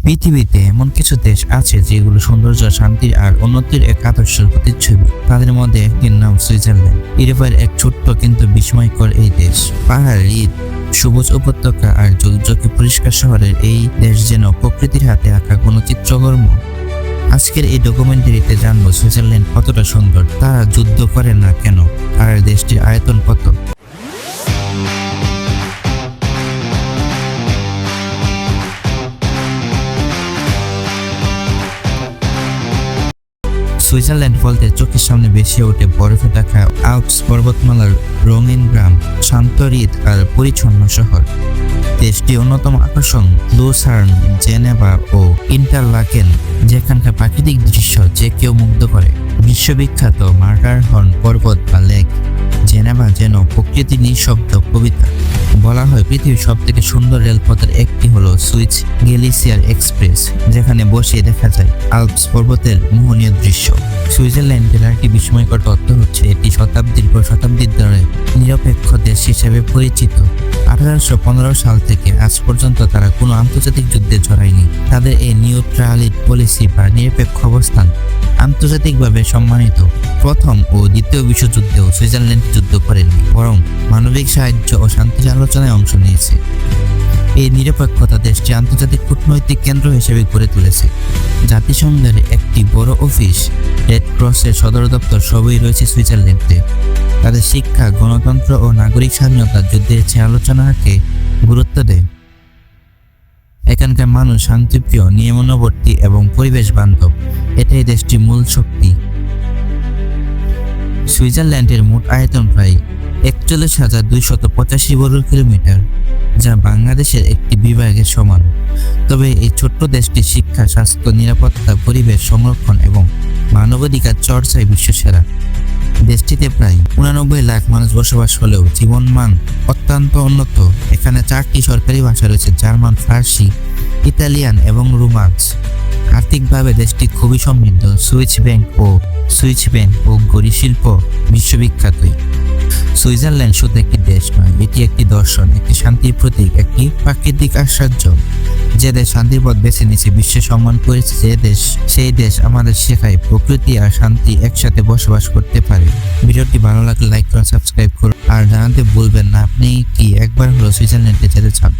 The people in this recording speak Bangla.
পৃথিবীতে এমন কিছু দেশ আছে যেগুলো সৌন্দর্য, শান্তি আর উন্নতির এক আদর্শ প্রতিচ্ছবি। তাদের মধ্যে একটির নাম সুইজারল্যান্ড। ইউরোপের এক ছোট্ট কিন্তু বিস্ময়কর এই দেশ। পাহাড়, হ্রদ, সবুজ উপত্যকা আর ঝকঝকে পরিষ্কার শহরের এই দেশ যেন প্রকৃতির হাতে আঁকা কোনো চিত্রকর্ম। আজকের এই ডকুমেন্টারিতে জানবো সুইজারল্যান্ড কতটা সুন্দর, তারা যুদ্ধ করে না কেন, আর দেশটির আয়তন কত। সুইজারল্যান্ড বলতে চোখের সামনে ভেসে ওঠে বরফে ঢাকা আল্পস পর্বতমালার রঙিন গ্রাম, শান্ত হ্রদ আর পরিচ্ছন্ন শহর। দেশটির অন্যতম আকর্ষণ লুসার্ন, জেনেভা ও ইন্টারলাকেন, যেখানকার প্রাকৃতিক দৃশ্য যে কেউ মুগ্ধ করে। বিশ্ববিখ্যাত মাটারহর্ন পর্বত বা লেক। জেনেভা যেন প্রকৃতির নিঃশব্দ কবিতা। বলা হয় পৃথিবীর সব থেকে সুন্দর রেলপথের একটি হলো সুইস গ্লেসিয়ার এক্সপ্রেস, যেখানে বসে দেখা যায় আল্পস পর্বতের মোহনীয় দৃশ্য। সুইজারল্যান্ডের একটি বিস্ময়কর তথ্য হচ্ছে এটি শতাব্দীর পর শতাব্দী ধরে নিরপেক্ষ দেশ হিসেবে পরিচিত। 1815 সাল থেকে আজ পর্যন্ত তারা কোনো আন্তর্জাতিক যুদ্ধে জড়ায়নি। তাদের এই নিউট্রালিটি পলিসি বা নিরপেক্ষ অবস্থান আন্তর্জাতিকভাবে সম্মানিত। প্রথম ও দ্বিতীয় বিশ্বযুদ্ধেও সুইজারল্যান্ড যুদ্ধ করেনি, বরং মানবিক সাহায্য ও শান্তির আলোচনায় অংশ নিয়েছে। এই নিরপেক্ষতা দেশটি আন্তর্জাতিক কূটনৈতিক কেন্দ্র হিসেবে গড়ে তুলেছে। জাতিসংঘের একটি বড় অফিস, রেড ক্রসের সদর দপ্তর সবই রয়েছে সুইজারল্যান্ডে। তাদের শিক্ষা, গণতন্ত্র ও নাগরিক স্বাধীনতা যুদ্ধের চেয়ে আলোচনাকে গুরুত্ব দেয়। এখানকার মানুষ শান্তিপ্রিয়, নিয়মানুবর্তী এবং পরিবেশ বান্ধব। এটাই দেশটির মূল শক্তি। সুইজারল্যান্ডের মোট আয়তন প্রায় 41,285 বর্গ কিলোমিটার, যা বাংলাদেশের একটি বিভাগের সমান। তবে এই ছোট্ট দেশটি শিক্ষা, স্বাস্থ্য, নিরাপত্তা, পরিবেশ সংরক্ষণ এবং মানবাধিকার চর্চায় বিশ্বসেরা। দেশটিতে প্রায় 89 লাখ মানুষ বসবাস হলেও জীবনমান অত্যন্ত উন্নত। এখানে 4টি সরকারি ভাষা রয়েছে: জার্মান, ফার্সি, ইতালিয়ান এবং রোমান্স। আর্থিকভাবে দেশটি খুবই সমৃদ্ধ। সুইস ব্যাংক ও ঘড়ি শিল্প বিশ্ববিখ্যাতই। সুইজারল্যান্ড শুধু একটি দেশ নয়, এটি একটি দর্শন, একটি শান্তির প্রতীক, একটি প্রাকৃতিক আশ্চর্য। যে দেশ শান্তির পথ বেছে নিয়েছে, বিশ্বে সম্মান করেছে সেই দেশ আমাদের শেখায় প্রকৃতি আর শান্তি একসাথে বসবাস করতে পারে। ভিডিওটি ভালো লাগলে লাইক করুন, সাবস্ক্রাইব করুন আর জানাতে ভুলবেন না আপনি কি একবার হলো সুইজারল্যান্ডে যেতে চান।